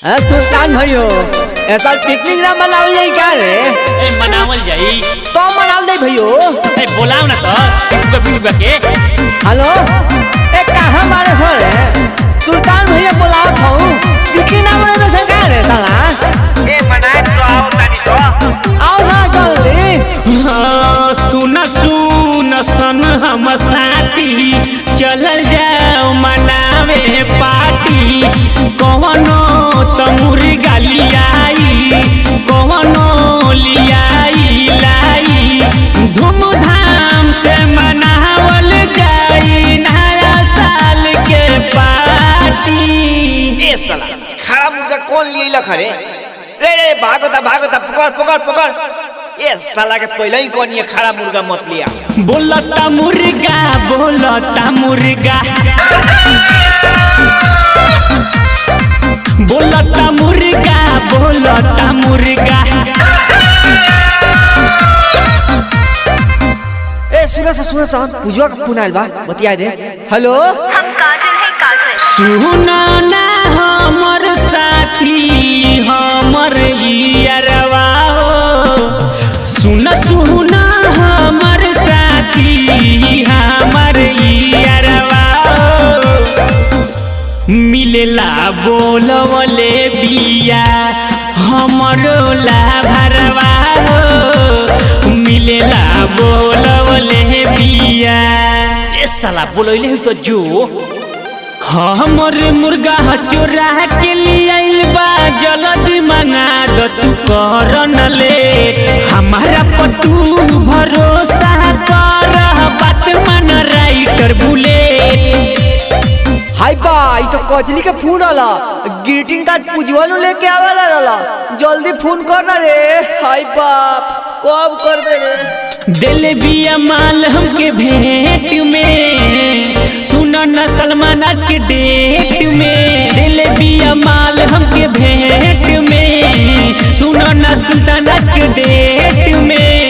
सुल्तान भैयो ऐसा पिकनिक ना मनावल जाई का रे? ए मनावल जाई तो मनावल दे भैयो। ए बोलाओ ना तो किसको भी बके। हेलो ए कहां मारे हो रे? सुल्तान भैया बुलाओ था पिकनिक ना मनावे से का रे साला? ए मनाए तो आओ तानी तो आओ ना जल्दी। हां सुन सुन सन हम साथी चलल जाओ मनावे पार्टी कवनो तमुरी गालियाई कवनो लियाई लाई धूमधाम से मनावल जाई नया साल के पार्टी। ए साला खड़ा मुर्गा कौन लिए लख रे? रे रे भागोता भागोता पकड़ पकड़ पकड़। ए साला के पहले ही कौन ये खड़ा मुर्गा मत लिया। बोलता मुर्गा बोलता मुर्गा बोलता मुर्गा बोलता मुर्गा। ए सुनो पूजवा का फोन आइल बा बतिया दे। हेलो हम काजल है काजल। सुनो ना हमर साथी हमर यारवा हो सुन सुन हमर साथी हमर यारवा हो मिलेला बोलवले बिया हमरो ला भरवा हो मिलेला बोलवले बिया। ए साला बोलैले तो जो हमर मुर्गा चोरा के लिए आइल बा जल्दी मंगा दो तू कर न ले हमारा पतू भरोसा कर बात मन राइटर बुले। हाय बाई तो कजली के फोन आला ग्रीटिंग कार्ड पूजवा नु लेके आवेला रहला जल्दी फोन कर ना रे। हाय बाप कब करबे रे? दिल बिया माल हमके भेंट में सुनो न सलमान आज के डेट में दिल बिया माल हमके भेंट में सुनो न सुल्तान आज के डेट में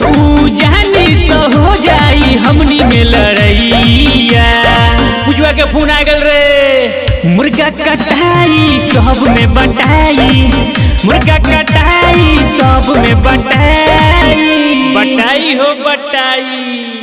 ऊ जानी तो हो जाई हमनी में लड़ैया। पूजवा के फोन आ गल रे मुर्गा कटाई सब में बटाई मुर्गा कटाई सब में बटाई बटाई हो बटाई।